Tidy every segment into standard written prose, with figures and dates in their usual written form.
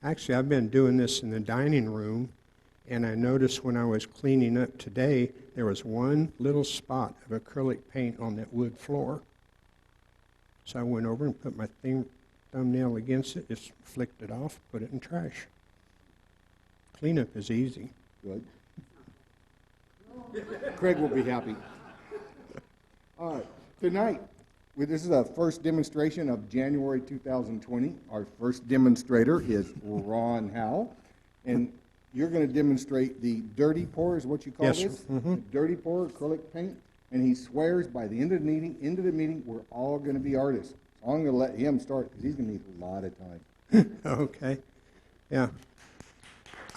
Actually, I've been doing this in the dining room, and I noticed when I was cleaning up today, there was one little spot of acrylic paint on that wood floor. So I went over and put my thumbnail against it, just flicked it off, put it in trash. Cleanup is easy. Good. Craig will be happy. All right. Tonight, this is our first demonstration of January 2020. Our first demonstrator is Ron Howe. And you're going to demonstrate the dirty pour, is what you call Yes, this? sir. Mm-hmm. The dirty pour acrylic paint. And he swears by the end of the meeting, we're all going to be artists. So I'm going to let him start because he's going to need a lot of time. Okay. Yeah.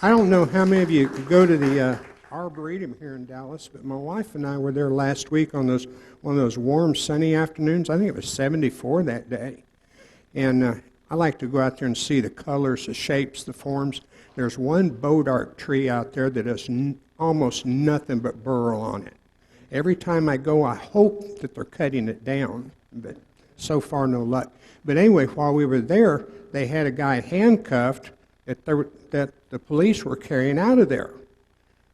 I don't know how many of you go to the Arboretum here in Dallas, but my wife and I were there last week on one of those warm, sunny afternoons. I think it was 74 that day. And I like to go out there and see the colors, the shapes, the forms. There's one bodark tree out there that has almost nothing but burl on it. Every time I go, I hope that they're cutting it down, but so far no luck. But anyway, while we were there, they had a guy handcuffed that the police were carrying out of there.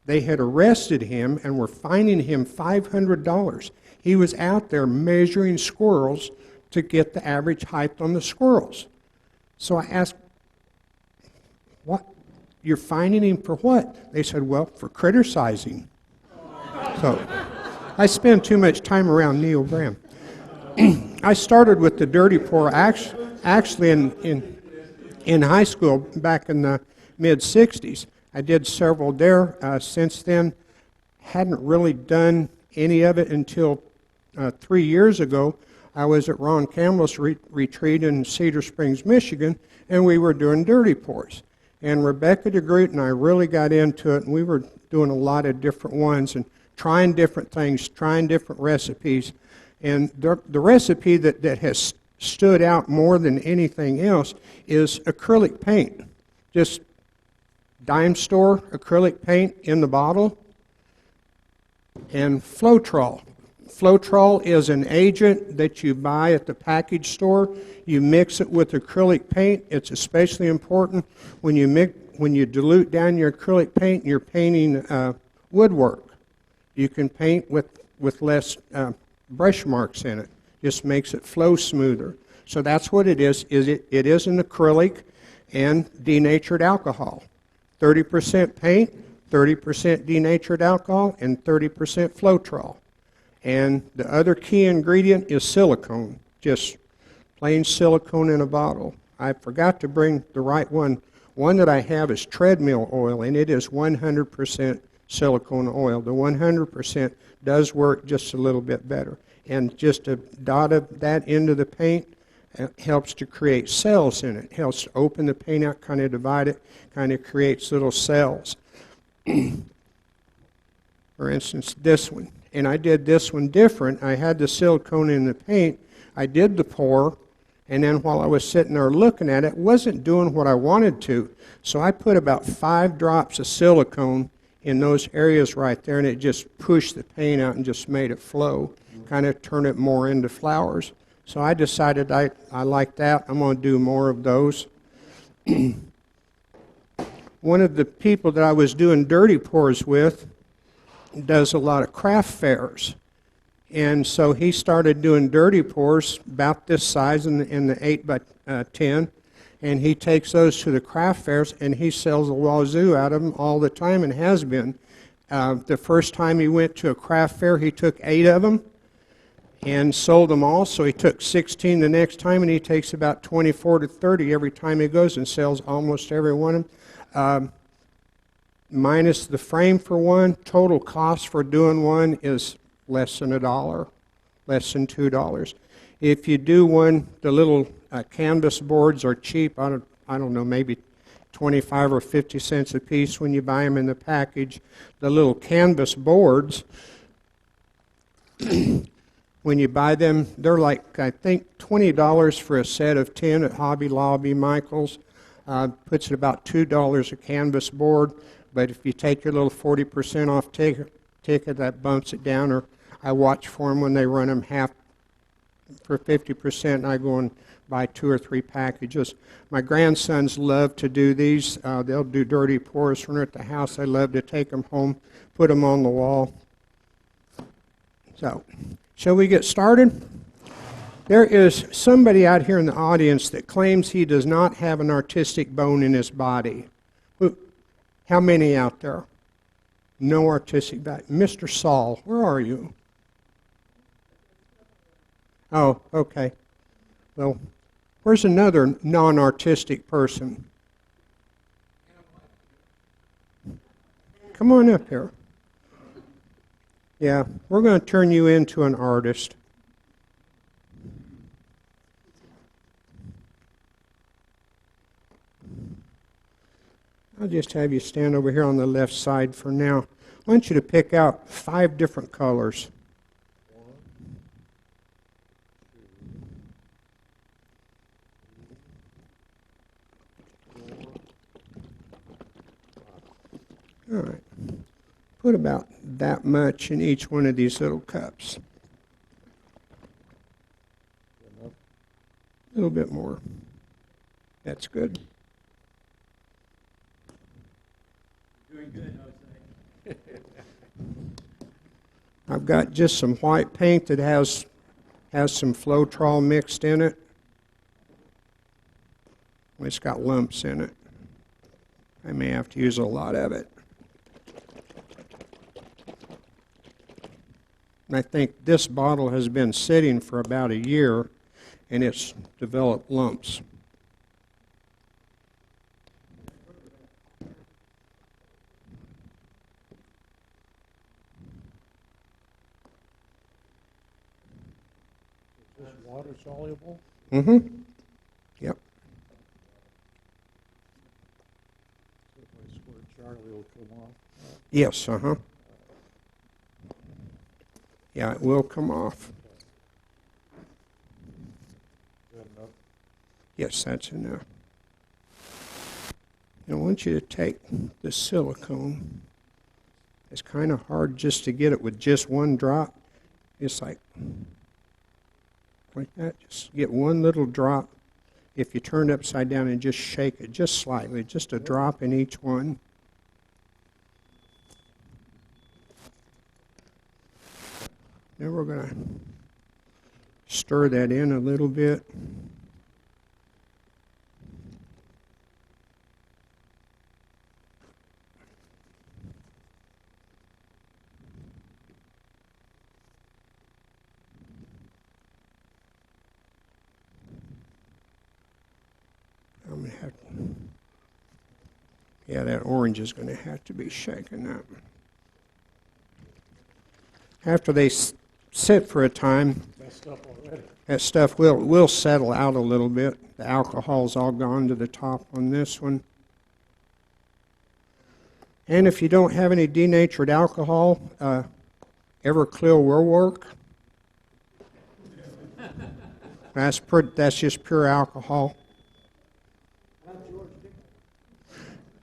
They had arrested him and were fining him $500. He was out there measuring squirrels to get the average height on the squirrels. So I asked, "What? You're fining him for what?" They said, "Well, for criticizing." So I spend too much time around Neil Graham. I started with the dirty pour actually in high school back in the mid-'60s. I did several there. Since then, hadn't really done any of it until 3 years ago. I was at Ron Campbell's retreat in Cedar Springs, Michigan, and we were doing dirty pours. And Rebecca DeGroot and I really got into it, and we were doing a lot of different ones and trying different things, trying different recipes. And the recipe that has stood out more than anything else is acrylic paint. Just dime store acrylic paint in the bottle, and Floetrol. Floetrol is an agent that you buy at the package store. You mix it with acrylic paint. It's especially important when you dilute down your acrylic paint and you're painting woodwork. You can paint with less brush marks in it. Just makes it flow smoother. So that's what it is. It is an acrylic and denatured alcohol. 30% paint, 30% denatured alcohol, and 30% Floetrol. And the other key ingredient is silicone, just plain silicone in a bottle. I forgot to bring the right one. One that I have is treadmill oil, and it is 100% silicone oil. The 100% does work just a little bit better. And just a dot of that into the paint helps to create cells in it. Helps to open the paint out, kind of divide it, kind of creates little cells. For instance, this one. And I did this one different. I had the silicone in the paint. I did the pour, and then while I was sitting there looking at it, wasn't doing what I wanted to. So I put about 5 drops of silicone in those areas right there, and it just pushed the paint out and just made it flow, kind of turn it more into flowers. So I decided I like that. I'm going to do more of those. One of the people that I was doing dirty pours with does a lot of craft fairs. And so he started doing dirty pours about this size in the 8 by 10. And he takes those to the craft fairs, and he sells a wazoo out of them all the time and has been. The first time he went to a craft fair, he took 8 of them and sold them all. So he took 16 the next time, and he takes about 24 to 30 every time he goes and sells almost every one of them. Minus the frame for one, total cost for doing one is less than $1, less than $2. If you do one, the little canvas boards are cheap. I don't know, maybe 25 or 50 cents a piece when you buy them in the package. The little canvas boards, when you buy them, they're like, I think, $20 for a set of 10 at Hobby Lobby, Michael's. Puts it about $2 a canvas board. But if you take your little 40% off ticket, that bumps it down. Or I watch for them when they run them half for 50%, and I go and buy 2 or 3 packages. My grandsons love to do these. They'll do dirty pours when they're at the house. I love to take them home, put them on the wall. So, shall we get started? There is somebody out here in the audience that claims he does not have an artistic bone in his body. How many out there? No artistic bone. Mr. Saul, where are you? Oh, okay. Well, where's another non-artistic person? Come on up here. Yeah, we're going to turn you into an artist. I'll just have you stand over here on the left side for now. I want you to pick out 5 different colors. All right. Put about that much in each one of these little cups. A little bit more. That's good. Doing good, Jose. I've got just some white paint that has some Floetrol mixed in it. It's got lumps in it. I may have to use a lot of it. And I think this bottle has been sitting for about a year, and it's developed lumps. Is this water soluble? Mm-hmm. Yep. So if I squirt Charlie, will come off? Yes, uh-huh. Yeah, it will come off. Good enough? Yes, that's enough. And I want you to take the silicone. It's kind of hard just to get it with just one drop. It's like that. Just get one little drop. If you turn it upside down and just shake it just slightly, just a drop in each one. Then we're going to stir that in a little bit. I'm going to have to, yeah, that orange is going to have to be shaken up. After they sit for a time, Messed up already. that stuff will settle out a little bit. The alcohol's all gone to the top on this one. And if you don't have any denatured alcohol, Everclear will work. That's just pure alcohol.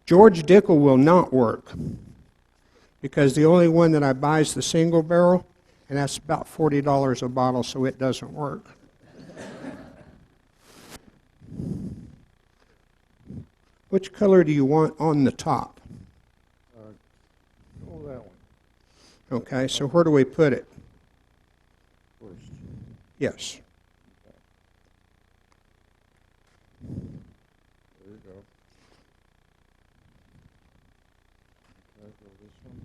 George Dickel will not work because the only one that I buy is the single barrel, and that's about $40 a bottle, so it doesn't work. Which color do you want on the top? Oh, that one Okay, so where do we put it? first. Yes. There you go. Okay, go this one.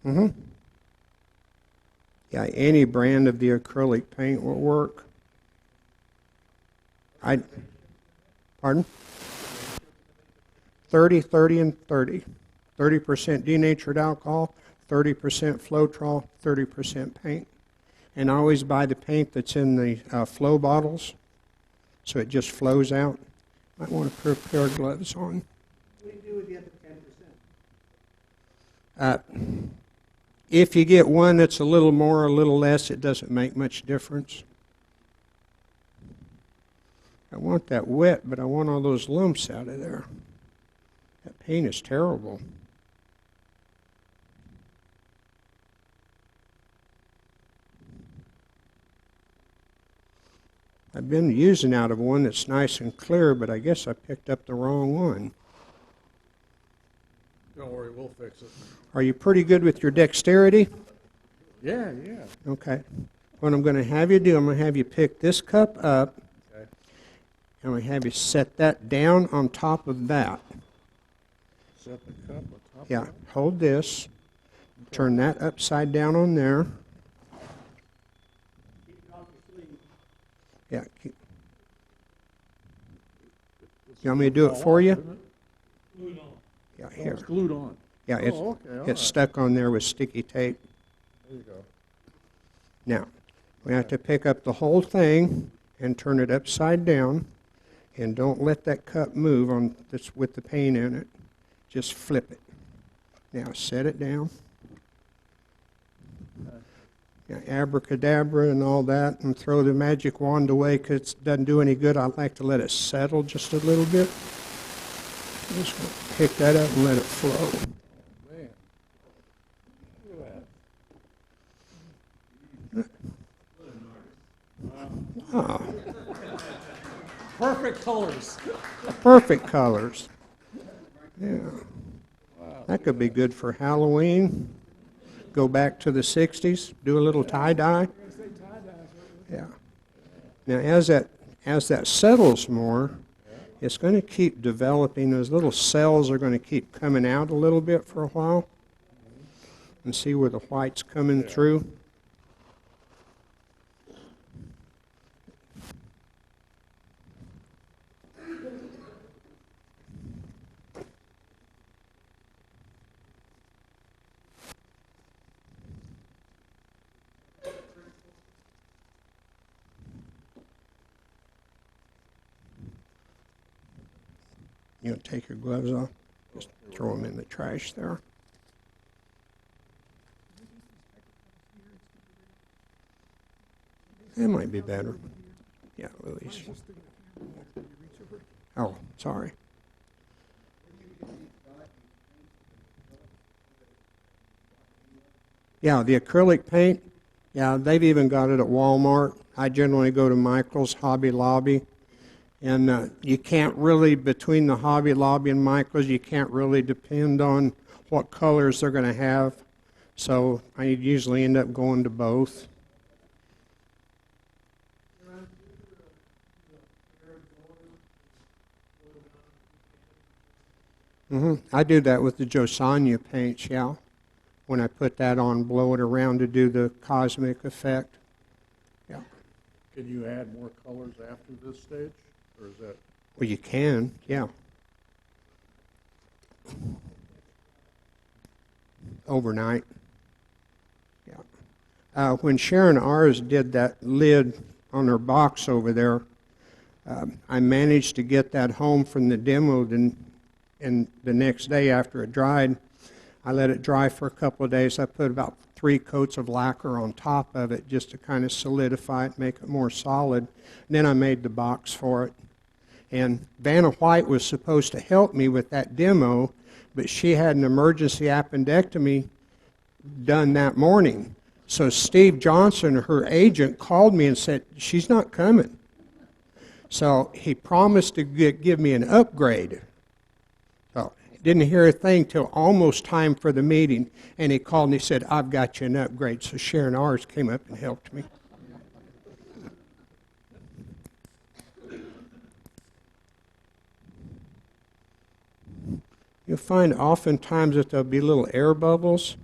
Mm-hmm. Yeah, any brand of the acrylic paint will work. Pardon? 30, 30, and 30. 30% denatured alcohol, 30% Floetrol, 30% paint. And I always buy the paint that's in the flow bottles, so it just flows out. Might want to put a pair of gloves on. What do you do with the other 10%? If you get one that's a little more or a little less, it doesn't make much difference. I want that wet, but I want all those lumps out of there. That paint is terrible. I've been using out of one that's nice and clear, but I guess I picked up the wrong one. Don't worry, we'll fix it. Are you pretty good with your dexterity? Yeah, yeah. Okay. What I'm going to have you do, I'm going to have you pick this cup up, Okay. and I'm going to have you set that down on top of that. Set the cup on top Yeah, of it. hold this, turn that upside down on there. Yeah. You want me to do it for you? Yeah, Oh, here. it's glued on. Yeah, it's, Oh, okay, all it's right. stuck on there with sticky tape. There you go. Now, we have to pick up the whole thing and turn it upside down, and don't let that cup move on this with the paint in it. Just flip it. Now set it down. Yeah, abracadabra and all that, and throw the magic wand away because it doesn't do any good. I like to let it settle just a little bit. I'm just going to pick that up and let it flow. Man. Look at that. Ah, Perfect colors. perfect colors. Yeah. That could be good for Halloween. Go back to the 60s, do a little tie-dye. Yeah. Now, as that settles more, it's going to keep developing. Those little cells are going to keep coming out a little bit for a while. And see where the white's coming through. You want to take your gloves off? Just throw them in the trash there. It might be better. Yeah, release. Oh, sorry. Yeah, the acrylic paint, yeah, they've even got it at Walmart. I generally go to Michael's, Hobby Lobby. And you can't really, between the Hobby Lobby and Michael's, you can't really depend on what colors they're going to have. So I usually end up going to both. I do that with the Josanya paints, yeah. When I put that on, blow it around to do the cosmic effect. Yeah. Can you add more colors after this stage? Or is that? Well, you can, yeah. Overnight. Yeah. When Sharon ours did that lid on her box over there, I managed to get that home from the demo, and the next day after it dried, I let it dry for a couple of days. I put about 3 coats of lacquer on top of it just to kind of solidify it, make it more solid. And then I made the box for it. And Vanna White was supposed to help me with that demo, but she had an emergency appendectomy done that morning. So Steve Johnson, her agent, called me and said, she's not coming. So he promised to give me an upgrade. So didn't hear a thing till almost time for the meeting, and he called and he said, I've got you an upgrade. So Sharon ours came up and helped me. You'll find oftentimes that there'll be little air bubbles.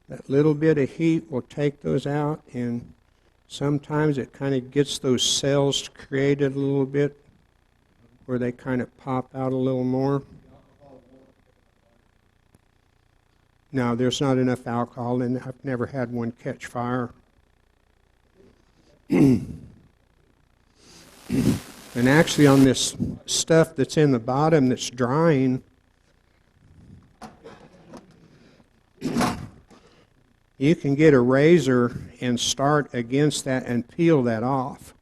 That little bit of heat will take those out, and sometimes it kind of gets those cells created a little bit where they kind of pop out a little more. No, there's not enough alcohol in it. I've never had one catch fire. And actually on this stuff that's in the bottom that's drying, you can get a razor and start against that and peel that off.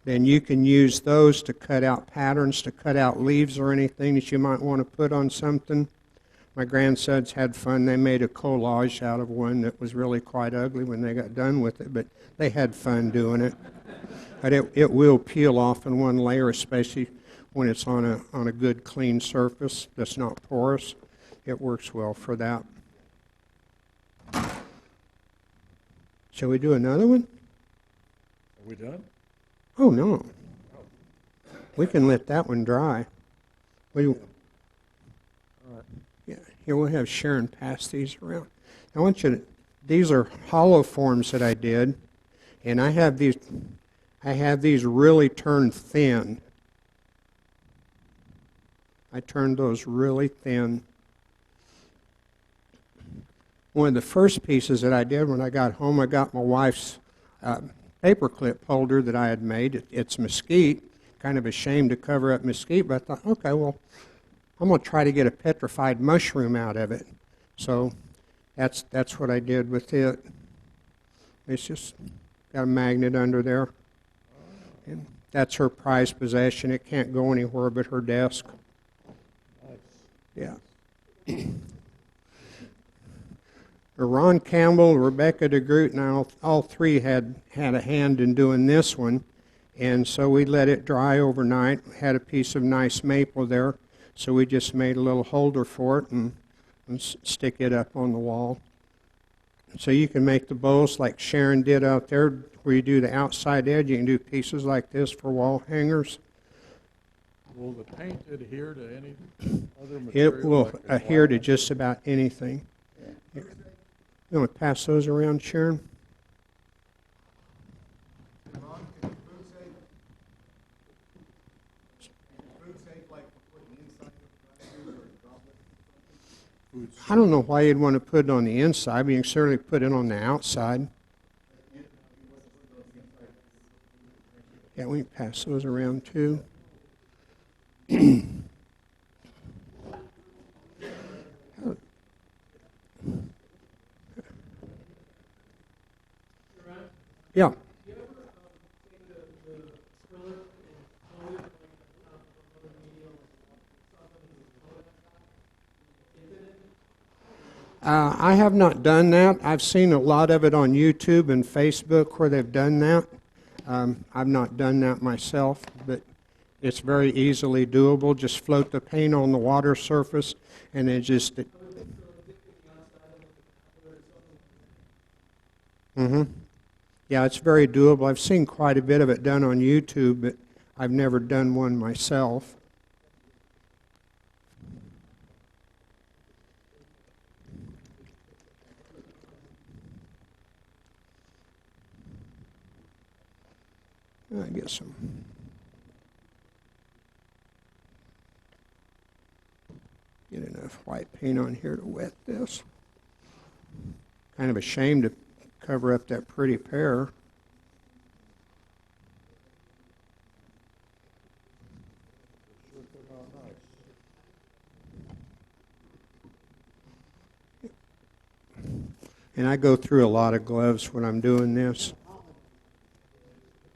then you can use those to cut out patterns, to cut out leaves or anything that you might want to put on something. My grandsons had fun. They made a collage out of one that was really quite ugly when they got done with it, but they had fun doing it. But it will peel off in one layer, especially when it's on a good clean surface that's not porous. It works well for that. Shall we do another one? Are we done? Oh, no. We can let that one dry. Yeah, here we'll have Sharon pass these around. I want you to, these are hollow forms that I did, and I have these really turned thin. I turned those really thin. One of the first pieces that I did when I got home, I got my wife's paperclip holder that I had made. It's mesquite, kind of a shame to cover up mesquite, but I thought, okay, well, I'm going to try to get a petrified mushroom out of it. So that's what I did with it. It's just got a magnet under there. And that's her prized possession. It can't go anywhere but her desk. Yeah. Ron Campbell, Rebecca DeGroot, and I all three had a hand in doing this one. And so we let it dry overnight. Had a piece of nice maple there. So we just made a little holder for it and stick it up on the wall. So you can make the bowls like Sharon did out there, where you do the outside edge. You can do pieces like this for wall hangers. Will the paint adhere to any other material? It will like adhere to glass? just about anything. Here. You want to pass those around, Sharon? I don't know why you'd want to put it on the inside, but you can certainly put it on the outside. Yeah, we can pass those around too. Yeah. I have not done that. I've seen a lot of it on YouTube and Facebook where they've done that. I've not done that myself, but it's very easily doable. Just float the paint on the water surface and then just... Yeah, it's very doable. I've seen quite a bit of it done on YouTube, but I've never done one myself. I get some. Get enough white paint on here to wet this. Kind of a shame to cover up that pretty pear. And I go through a lot of gloves when I'm doing this.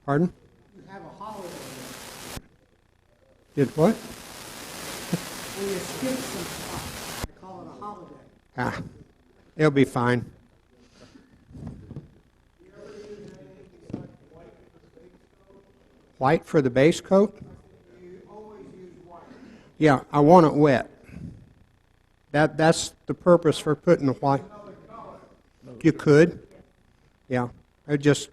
Pardon? You have a holiday. Did what? When you skip some stuff, I call it a holiday. Ah, it'll be fine. White for the base coat? You always use white. Yeah, I want it wet. That's the purpose for putting the white. You could. Yeah, I just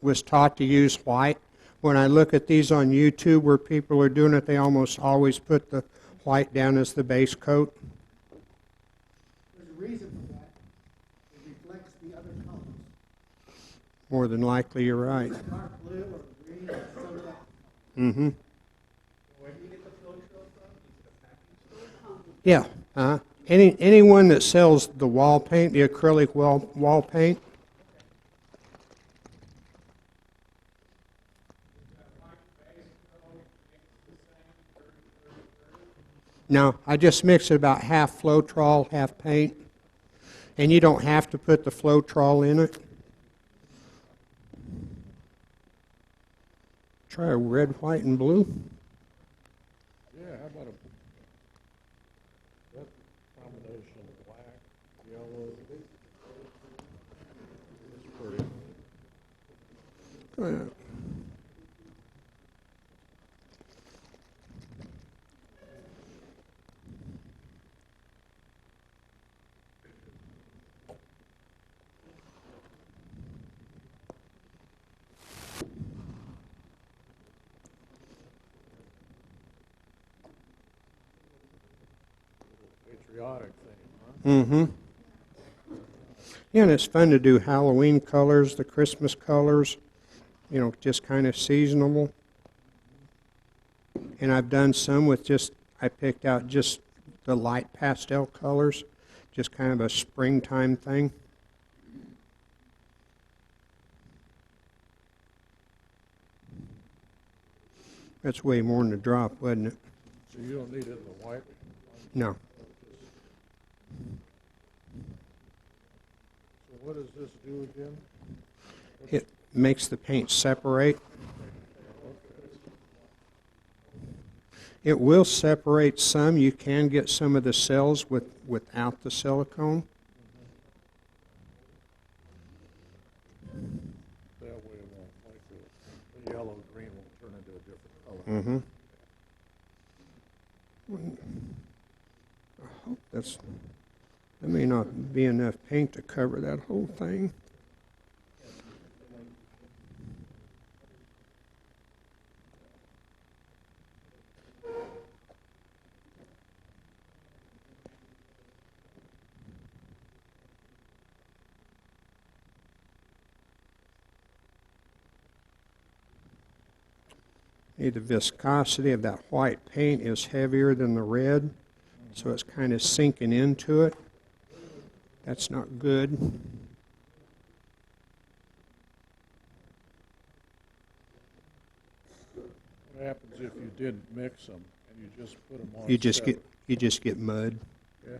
was taught to use white. When I look at these on YouTube where people are doing it, they almost always put the white down as the base coat. There's a reason for that. It reflects the other colors. More than likely, you're right. Dark blue or green or some of that. Mm-hmm. Where do you get the flow trail from? Yeah. Anyone that sells the wall paint, the acrylic wall paint. No, I just mix it about half Floetrol, half paint. And you don't have to put the Floetrol in it. Try a red, white, and blue. Yeah, how about that combination of black, yellow? It's pretty. Patriotic thing, huh? Mm-hmm. Yeah, and it's fun to do Halloween colors, the Christmas colors, just kind of seasonal. And I've done some with I picked out just the light pastel colors, just kind of a springtime thing. That's way more than a drop, wasn't it? So you don't need it in the white? No. So what does this do again? It makes the paint separate. It will separate some. You can get some of the cells without the silicone. That way it won't, like the yellow green will turn into a different color. I hope that may not be enough paint to cover that whole thing. The viscosity of that white paint is heavier than the red, so it's kind of sinking into it. That's not good. What happens if you didn't mix them and you just put them on? You just separate? get mud. Yeah.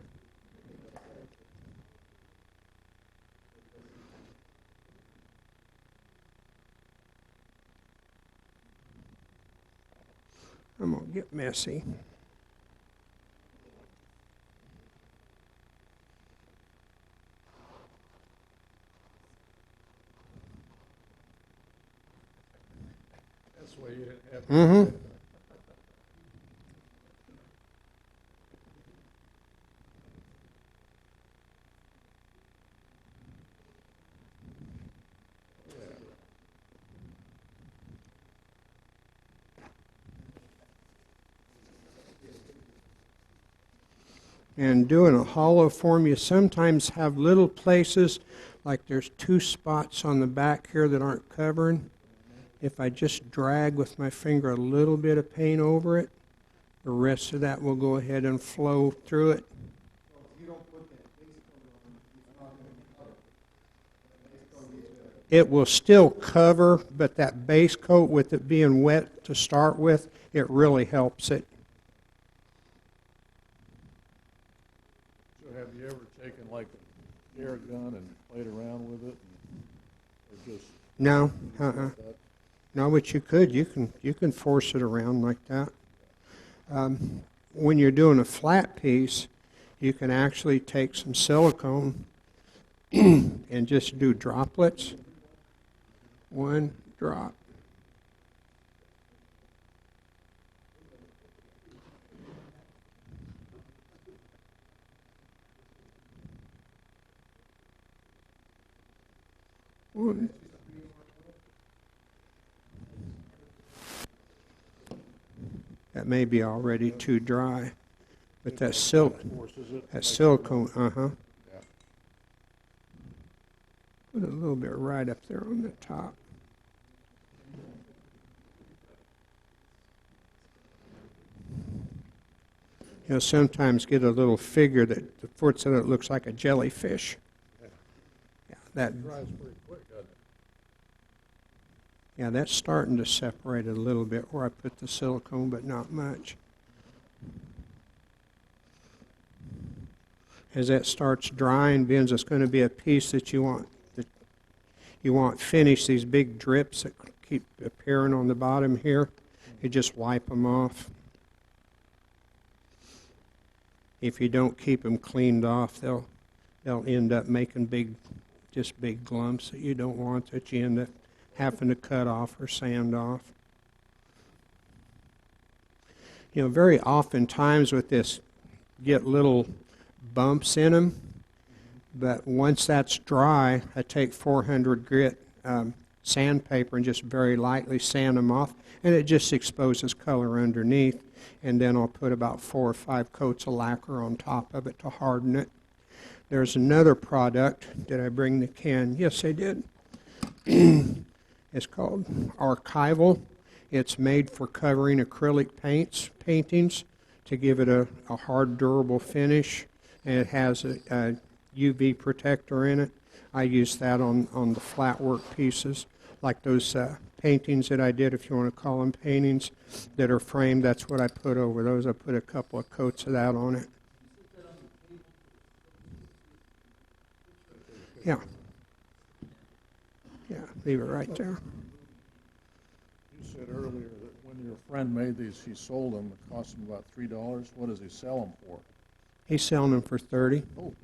I'm gonna get messy. That's why you didn't have. Mm-hmm. And doing a hollow form, you sometimes have little places, like there's 2 spots on the back here that aren't covering. If I just drag with my finger a little bit of paint over it, the rest of that will go ahead and flow through it. So if you don't put that base coat on, it's not going to be covered. The base coat is, It will still cover, but that base coat, with it being wet to start with, it really helps it. So have you ever taken like an air gun and played around with it? Or just No, like that? no, but you could. You can force it around like that. When you're doing a flat piece, you can actually take some silicone and just do droplets. 1 drop. One. That may be already too dry, but that Forces it. that silicone, Yeah. Put a little bit right up there on the top. Sometimes get a little figure that the foots of it looks like a jellyfish. Yeah, It dries pretty quick, doesn't it? yeah, that's starting to separate it a little bit where I put the silicone, but not much. As that starts drying, Ben's, it's going to be a piece that you want finished. These big drips that keep appearing on the bottom here, you just wipe them off. If you don't keep them cleaned off, they'll end up making just big glumps that you don't want, that you end up having to cut off or sand off. You know, very often times with this, get little bumps in them, but once that's dry, I take 400 grit sandpaper and just very lightly sand them off, and it just exposes color underneath, and then I'll put about 4 or 5 coats of lacquer on top of it to harden it. There's another product. Did I bring the can? Yes, I did. It's called Archival. It's made for covering acrylic paintings to give it a hard, durable finish, and it has a UV protector in it. I use that on the flat work pieces, like those paintings that I did, if you want to call them paintings, that are framed. That's what I put over those. I put a couple of coats of that on it. Yeah. Yeah, leave it right there. You said earlier that when your friend made these, he sold them. It cost him about $3. What does he sell them for? He's selling them for 30. Oh,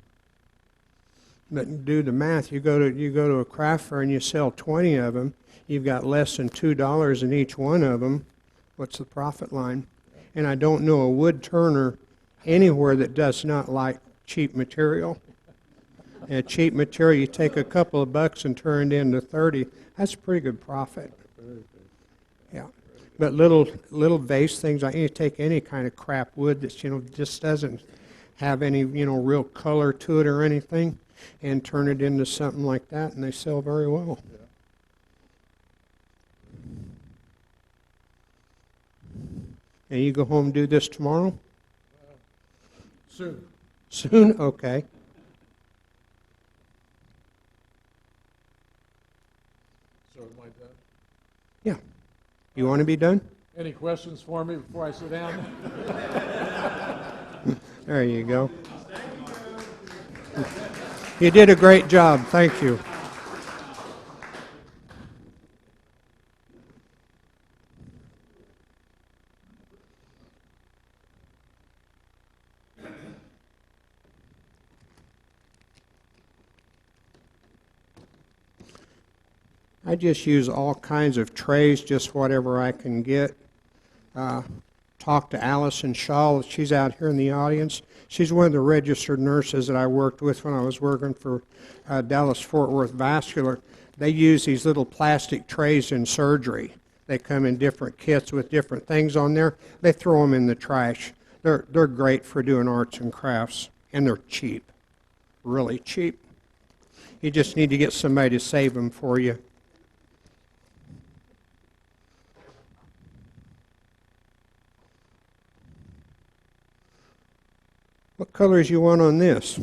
But do the math. You go to a craft fair and you sell 20 of them. You've got less than $2 in each one of them. What's the profit line? And I don't know a wood turner anywhere that does not like cheap material. And cheap material, you take a couple of bucks and turn it into 30. That's a pretty good profit. Yeah. But little vase things, like you take any kind of crap wood that just doesn't have any real color to it or anything, and turn it into something like that, and they sell very well. And you go home and do this tomorrow? soon. Soon? Okay. So am I done? Yeah. You want to be done? Any questions for me before I sit down? There you go. You did a great job. Thank you. I just use all kinds of trays, just whatever I can get. Talk to Allison Shaw. She's out here in the audience. She's one of the registered nurses that I worked with when I was working for Dallas-Fort Worth Vascular. They use these little plastic trays in surgery. They come in different kits with different things on there. They throw them in the trash. They're great for doing arts and crafts, and they're cheap, really cheap. You just need to get somebody to save them for you. What colors you want on this?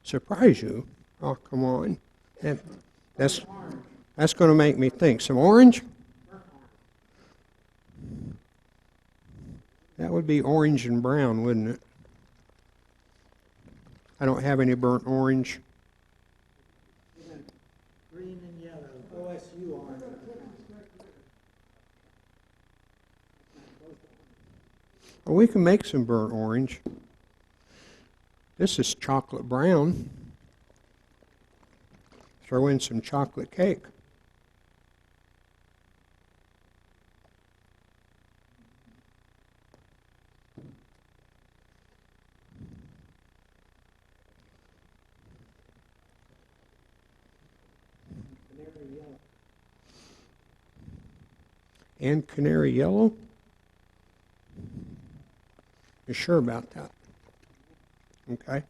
Surprise you? Oh, come on. That's going to make me think. Some orange? That would be orange and brown, wouldn't it? I don't have any burnt orange. Green and yellow, OSU orange. Well, we can make some burnt orange. This is chocolate brown. Throw in some chocolate cake. Canary yellow. And canary yellow? You sure about that? Okay.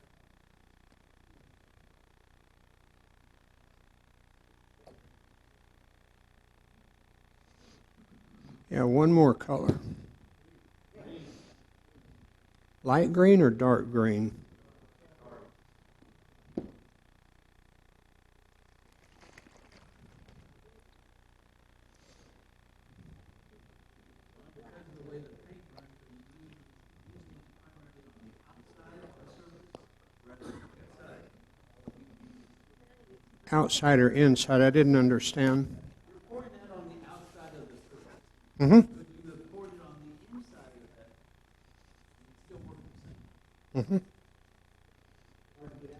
Yeah, one more color. Light green or dark green? outside or inside? I didn't understand. You're pouring that on the outside of the circle. Mm-hmm. But you have poured it on the inside of that, and it's still working the same. Mm-hmm. But instead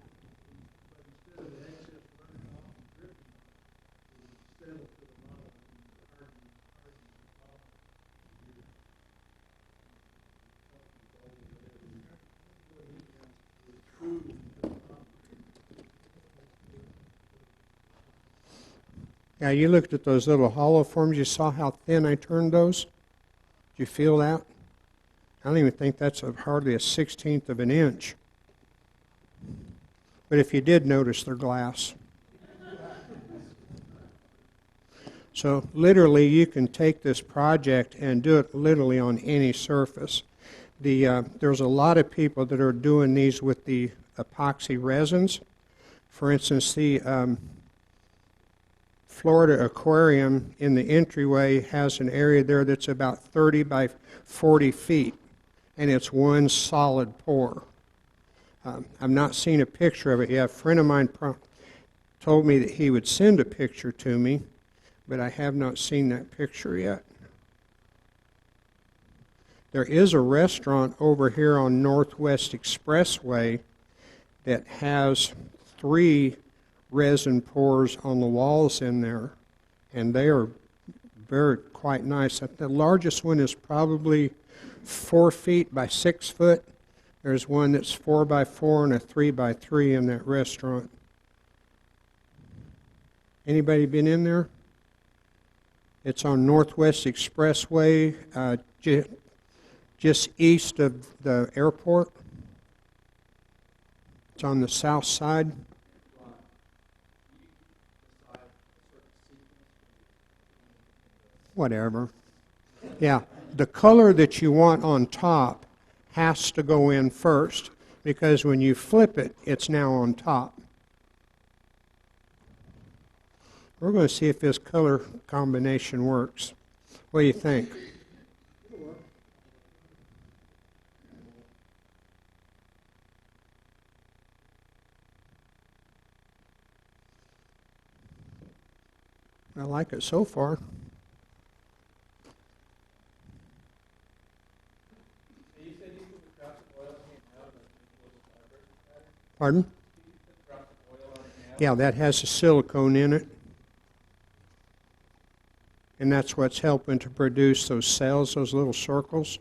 of the excess running off and dripping, it would settle to the bottom and harden the bottom. Yeah, you looked at those little hollow forms. You saw how thin I turned those? Did you feel that? I don't even think that's hardly a 1/16 of an inch. But if you did notice, they're glass. So literally, you can take this project and do it literally on any surface. There's a lot of people that are doing these with the epoxy resins. For instance, the Florida Aquarium in the entryway has an area there that's about 30 by 40 feet, and it's one solid pour. I've not seen a picture of it yet. A friend of mine told me that he would send a picture to me, but I have not seen that picture yet. There is a restaurant over here on Northwest Expressway that has 3 resin pours on the walls in there, and they are quite nice. The largest one is probably 4 feet by 6 foot. There's one that's 4 by 4 and a 3 by 3 in that restaurant. Anybody been in there? It's on Northwest Expressway, just east of the airport. It's on the south side. Whatever. Yeah, the color that you want on top has to go in first, because when you flip it, it's now on top. We're going to see if this color combination works. What do you think? I like it so far. Pardon? Yeah, that has a silicone in it. And that's what's helping to produce those cells, those little circles.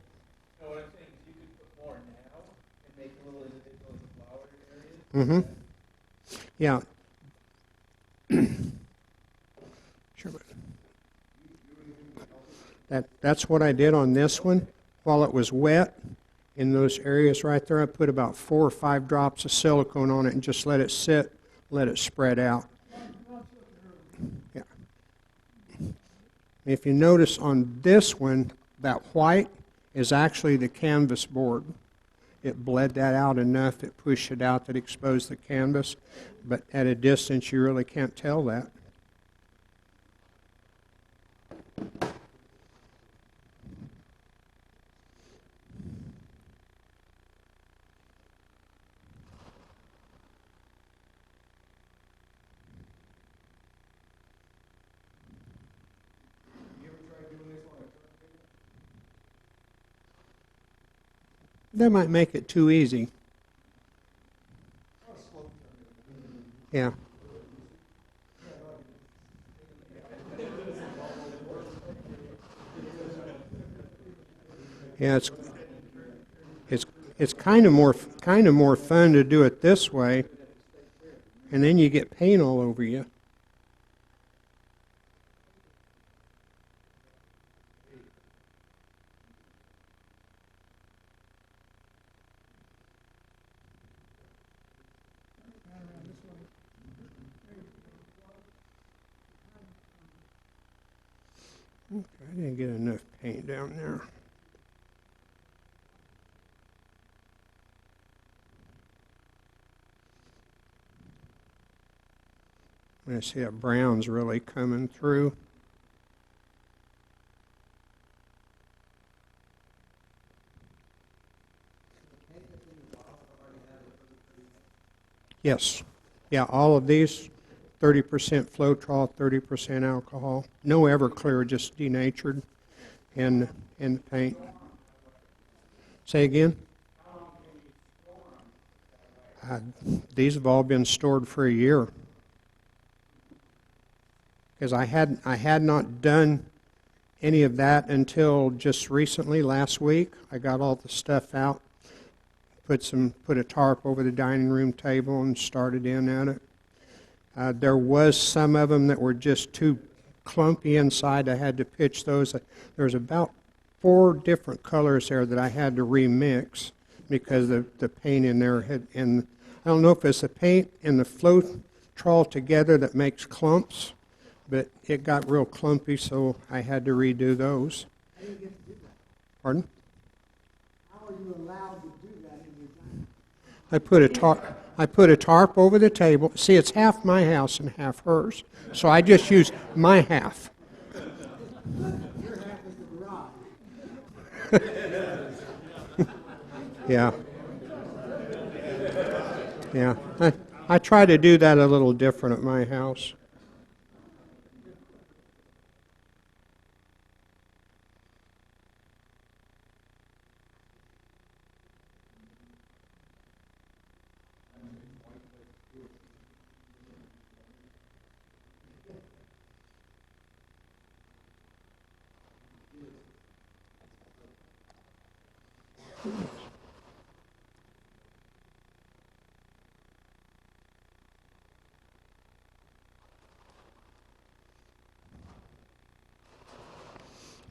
So what I'm saying is you could put more now and make little individual flower areas. Mm-hmm. Yeah. Sure. That's what I did on this one. While it was wet, in those areas right there, I put about 4 or 5 drops of silicone on it and just let it sit, let it spread out. Yeah. If you notice on this one, that white is actually the canvas board. It bled that out enough, it pushed it out that exposed the canvas, but at a distance you really can't tell that. That might make it too easy. Yeah. Yeah, it's kind of more fun to do it this way, and then you get paint all over you. Okay, I didn't get enough paint down there. I see that brown's really coming through. Yes. Yeah, all of these, 30% Floetrol, 30% alcohol. No Everclear, just denatured in the paint. Say again? These have all been stored for a year. Because I had not done any of that until just recently, last week. I got all the stuff out, put a tarp over the dining room table and started in at it. There was some of them that were just too clumpy inside. I had to pitch those. There's about 4 different colors there that I had to remix because the paint in there had, and I don't know if it's the paint and the Floetrol together that makes clumps, but it got real clumpy, so I had to redo those. How do you get to do that? Pardon? How are you allowed to do that in your dining? I put a tarp over the table. See, it's half my house and half hers, so I just use my half. Your half is the garage. Yeah. Yeah. I try to do that a little different at my house.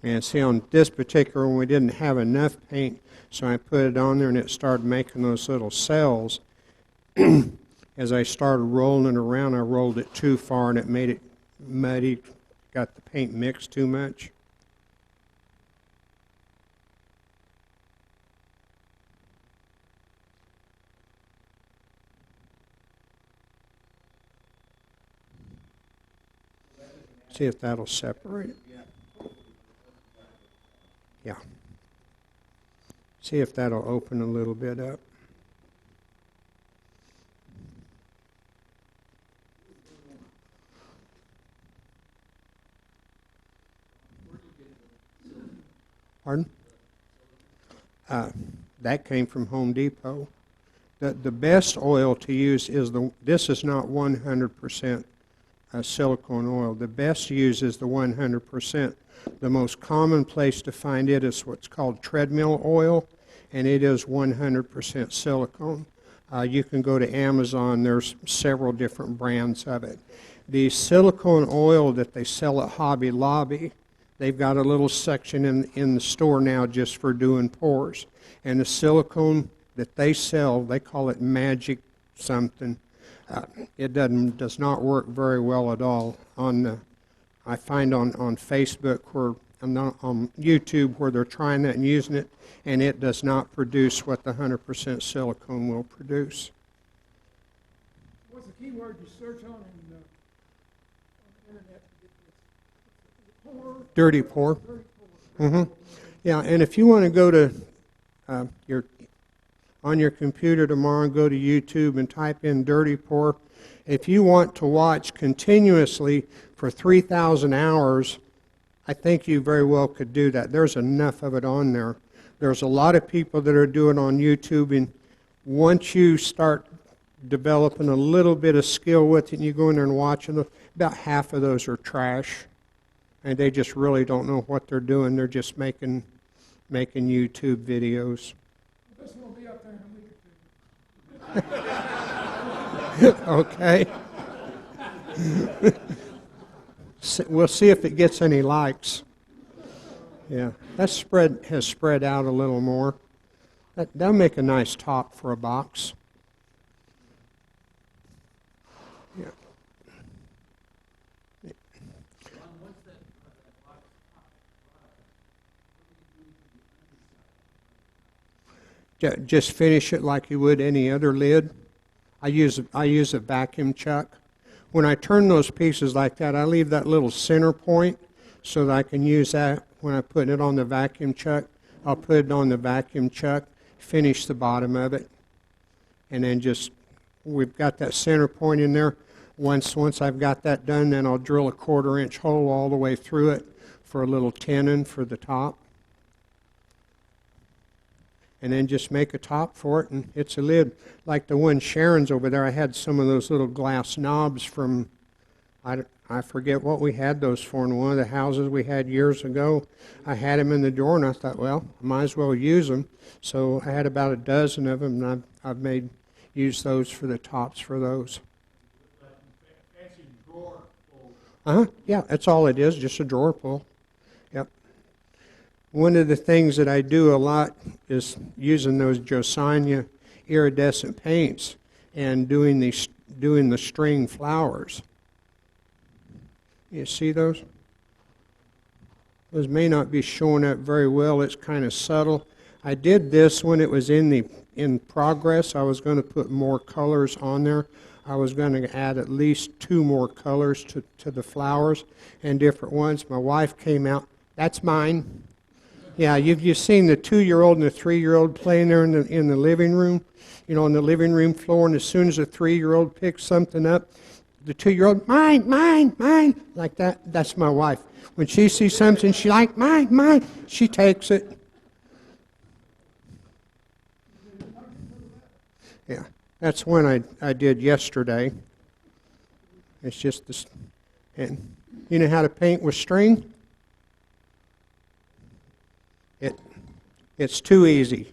And see, on this particular one, we didn't have enough paint, so I put it on there and it started making those little cells. As I started rolling it around, I rolled it too far and it made it muddy, got the paint mixed too much. See if that'll separate it. Yeah. See if that'll open a little bit up. Pardon? That came from Home Depot. The best oil to use is this is not 100% silicone oil. The best to use is the 100%. The most common place to find it is what's called treadmill oil, and it is 100% silicone. You can go to Amazon. There's several different brands of it. The silicone oil that they sell at Hobby Lobby, they've got a little section in the store now just for doing pours. And the silicone that they sell, they call it magic something. It does not work very well at all. I find on Facebook on YouTube where they're trying that and using it, and it does not produce what the 100% silicone will produce. What's the key word you search on the internet to get this? Pour? Dirty pour. Dirty pour. Mm-hmm. Yeah, and if you want to go to on your computer tomorrow, go to YouTube and type in dirty pour. If you want to watch continuously for 3,000 hours, I think you very well could do that. There's enough of it on there. There's a lot of people that are doing it on YouTube, and once you start developing a little bit of skill with it and you go in there and watch them, about half of those are trash, and they just really don't know what they're doing. They're just making YouTube videos. This will be up there in a week or two. Okay. We'll see if it gets any likes. Yeah, that has spread out a little more. That'll make a nice top for a box. Yeah. Just finish it like you would any other lid. I use a vacuum chuck. When I turn those pieces like that, I leave that little center point so that I can use that when I put it on the vacuum chuck. I'll put it on the vacuum chuck, finish the bottom of it, and then we've got that center point in there. Once I've got that done, then I'll drill a 1/4-inch hole all the way through it for a little tenon for the top. And then just make a top for it, and it's a lid. Like the one Sharon's over there, I had some of those little glass knobs from, I forget what we had those for in one of the houses we had years ago. I had them in the door, and I thought, well, I might as well use them. So I had about a dozen of them, and I've used those for the tops for those. Fancy drawer full. Yeah, that's all it is, just a drawer pull. Yep. One of the things that I do a lot is using those Josiah iridescent paints and doing the string flowers. You see those? Those may not be showing up very well. It's kind of subtle. I did this when it was in progress. I was going to put more colors on there. I was going to add at least 2 more colors to the flowers and different ones. My wife came out. That's mine. Yeah, you've seen the 2-year-old and the 3-year-old playing there in the living room, on the living room floor, and as soon as the 3-year-old picks something up, the 2-year-old, mine, mine, mine, like that. That's my wife. When she sees something she like, mine, mine, she takes it. Yeah, that's one I did yesterday. It's just this, and you know how to paint with string? It's too easy.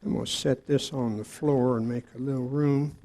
I'm going to set this on the floor and make a little room.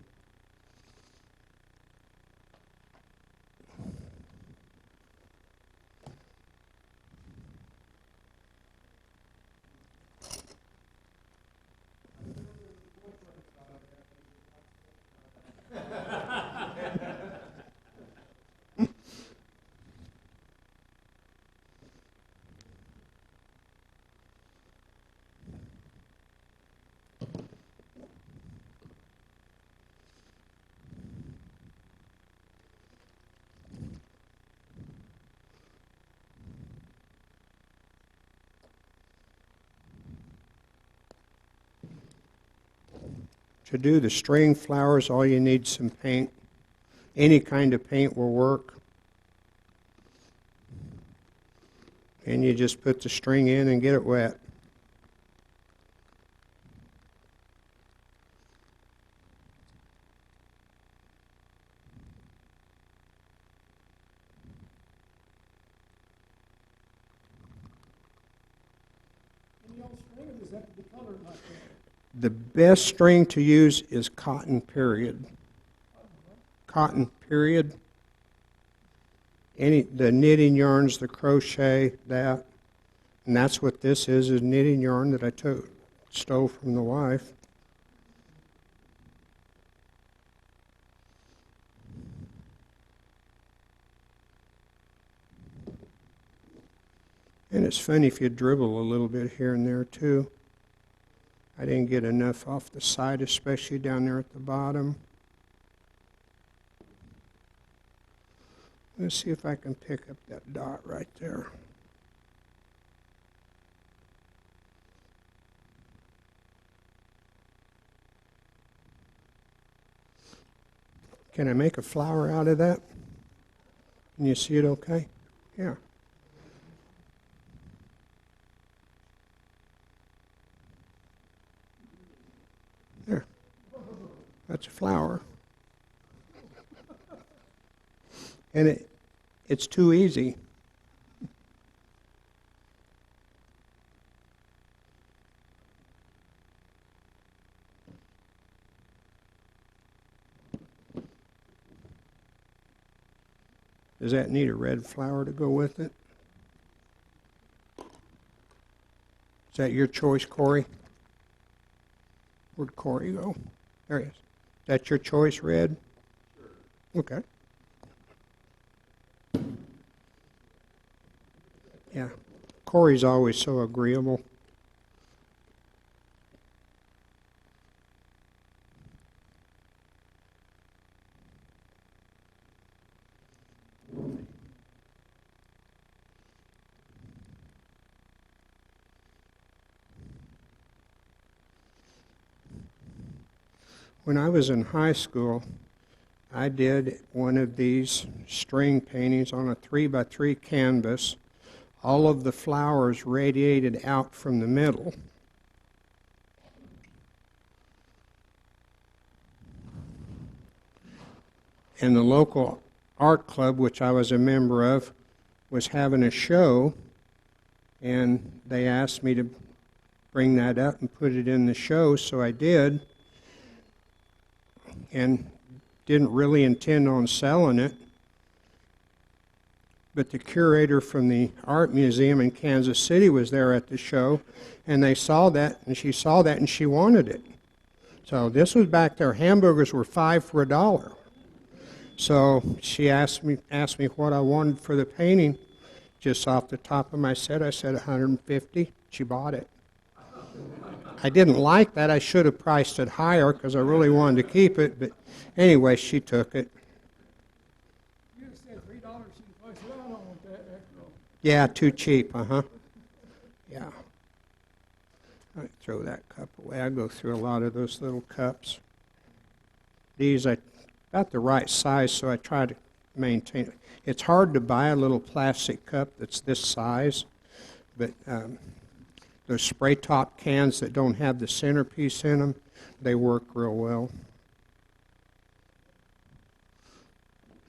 To do the string flowers, all you need is some paint. Any kind of paint will work. And you just put the string in and get it wet. Any old string, or does that have to be colored like that? The best string to use is cotton, period. Cotton, period. The knitting yarns, the crochet, that. And that's what this is knitting yarn that I stole from the wife. And it's funny if you dribble a little bit here and there too. I didn't get enough off the side, especially down there at the bottom. Let's see if I can pick up that dot right there. Can I make a flower out of that? Can you see it okay? Yeah. There. That's a flower. And it's too easy. Does that need a red flower to go with it? Is that your choice, Corey? Where'd Corey go? There he is. That's your choice, red? Sure. Okay. Yeah. Corey's always so agreeable. When I was in high school, I did one of these string paintings on a 3x3 canvas. All of the flowers radiated out from the middle. And the local art club, which I was a member of, was having a show, and they asked me to bring that up and put it in the show, so I did, and didn't really intend on selling it. But the curator from the art museum in Kansas City was there at the show, and they saw that, and she saw that, and she wanted it. So this was back there. Hamburgers were 5 for $1. So she asked me what I wanted for the painting. Just off the top of my head, I said 150. She bought it. I didn't like that. I should have priced it higher because I really wanted to keep it. But anyway, she took it. You said $3 she said, well, I don't want that extra. Yeah, too cheap, Yeah. I throw that cup away. I go through a lot of those little cups. These, I about the right size, so I try to maintain it. It's hard to buy a little plastic cup that's this size, but those spray top cans that don't have the centerpiece in them, they work real well.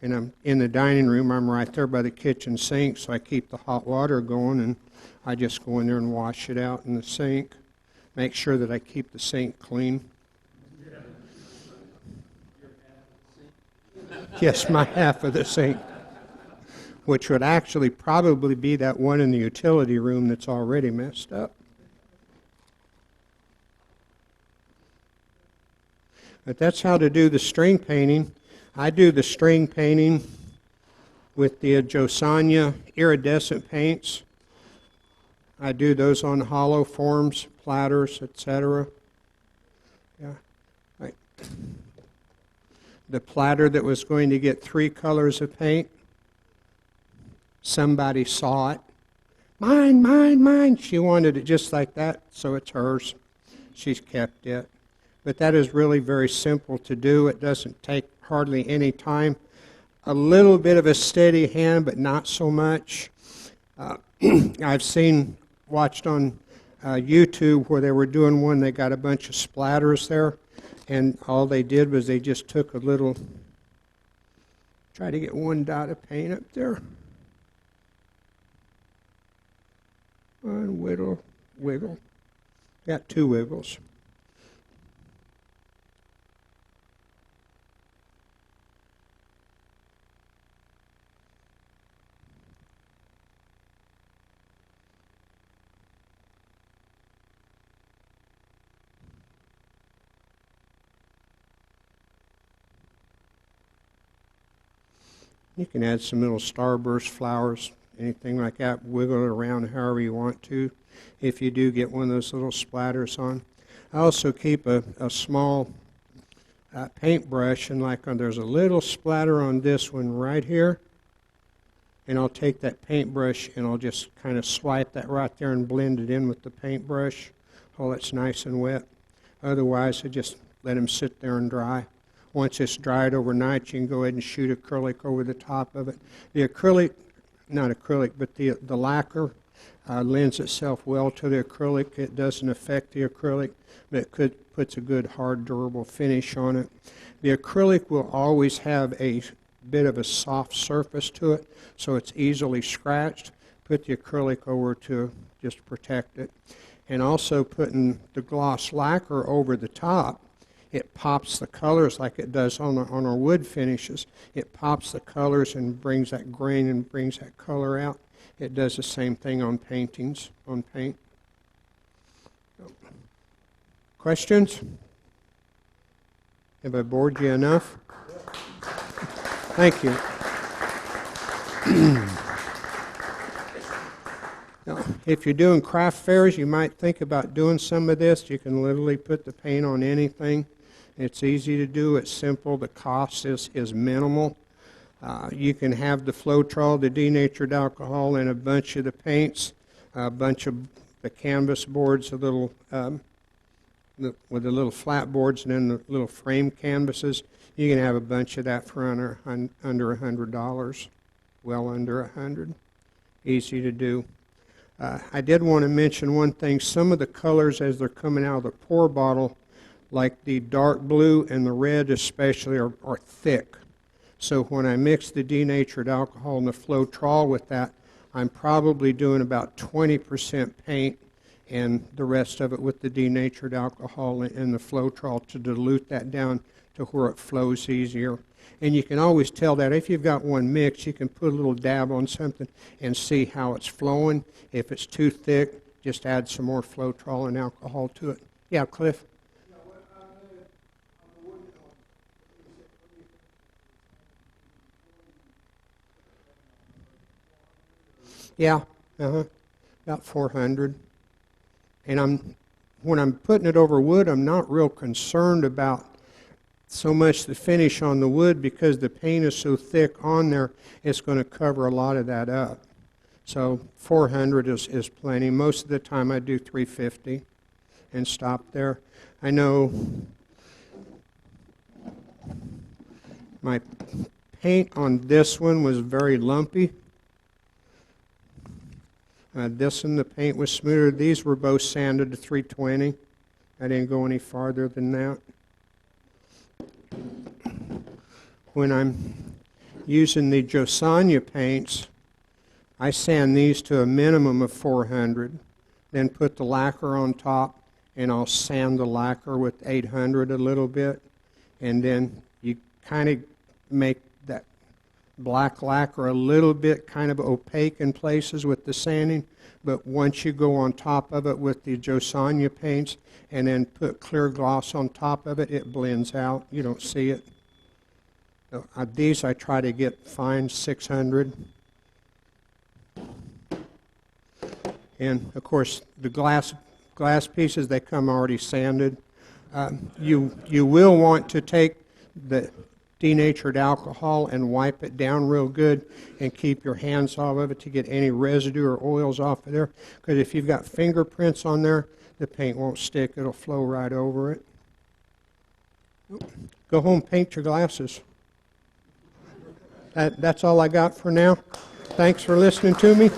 And I'm in the dining room. I'm right there by the kitchen sink, so I keep the hot water going, and I just go in there and wash it out in the sink. Make sure that I keep the sink clean. Yes, my half of the sink, which would actually probably be that one in the utility room that's already messed up. But that's how to do the string painting. I do the string painting with the Josanya iridescent paints. I do those on hollow forms, platters, etc. Yeah. Right. The platter that was going to get 3 colors of paint, somebody saw it. Mine, mine, mine. She wanted it just like that, so it's hers. She's kept it. But that is really very simple to do. It doesn't take hardly any time. A little bit of a steady hand, but not so much. I've watched on YouTube where they were doing one. They got a bunch of splatters there. And all they did was they just took a little, try to get one dot of paint up there. One wiggle, wiggle. Got 2 wiggles. You can add some little starburst flowers, anything like that. Wiggle it around however you want to if you do get one of those little splatters on. I also keep a small paintbrush, and there's a little splatter on this one right here. And I'll take that paintbrush and I'll just kind of swipe that right there and blend it in with the paintbrush while it's nice and wet. Otherwise, I just let them sit there and dry. Once it's dried overnight, you can go ahead and shoot acrylic over the top of it. The acrylic, not acrylic, but the lacquer lends itself well to the acrylic. It doesn't affect the acrylic, but it puts a good, hard, durable finish on it. The acrylic will always have a bit of a soft surface to it, so it's easily scratched. Put the acrylic over to just protect it. And also putting the gloss lacquer over the top, it pops the colors like it does on our wood finishes. It pops the colors and brings that grain and brings that color out. It does the same thing on paintings, on paint. Questions? Have I bored you enough? Thank you. Now, if you're doing craft fairs, you might think about doing some of this. You can literally put the paint on anything. It's easy to do. It's simple. The cost is minimal. You can have the Floetrol, the denatured alcohol, and a bunch of the paints, a bunch of the canvas boards, a little with the little flat boards and then the little frame canvases. You can have a bunch of that for under $100, well under $100. Easy to do. I did want to mention one thing. Some of the colors as they're coming out of the pour bottle, like the dark blue and the red especially, are thick. So when I mix the denatured alcohol and the Floetrol with that, I'm probably doing about 20% paint and the rest of it with the denatured alcohol and the Floetrol to dilute that down to where it flows easier. And you can always tell that if you've got one mix, you can put a little dab on something and see how it's flowing. If it's too thick, just add some more Floetrol and alcohol to it. Yeah, Cliff? Yeah, about 400. And when I'm putting it over wood, I'm not real concerned about so much the finish on the wood because the paint is so thick on there, it's going to cover a lot of that up. So 400 is plenty. Most of the time I do 350 and stop there. I know my paint on this one was very lumpy. This one, the paint was smoother. These were both sanded to 320. I didn't go any farther than that. When I'm using the Josanya paints, I sand these to a minimum of 400, then put the lacquer on top, and I'll sand the lacquer with 800 a little bit, and then you kind of make that black lacquer a little bit kind of opaque in places with the sanding, but once you go on top of it with the Josanya paints and then put clear gloss on top of it, it blends out. You don't see it. So, these I try to get fine 600. And of course the glass pieces, they come already sanded. You will want to take the denatured alcohol and wipe it down real good and keep your hands off of it to get any residue or oils off of there, because if you've got fingerprints on there, the paint won't stick. It'll flow right over it. Go home, paint your glasses. That's all I got for now. Thanks for listening to me.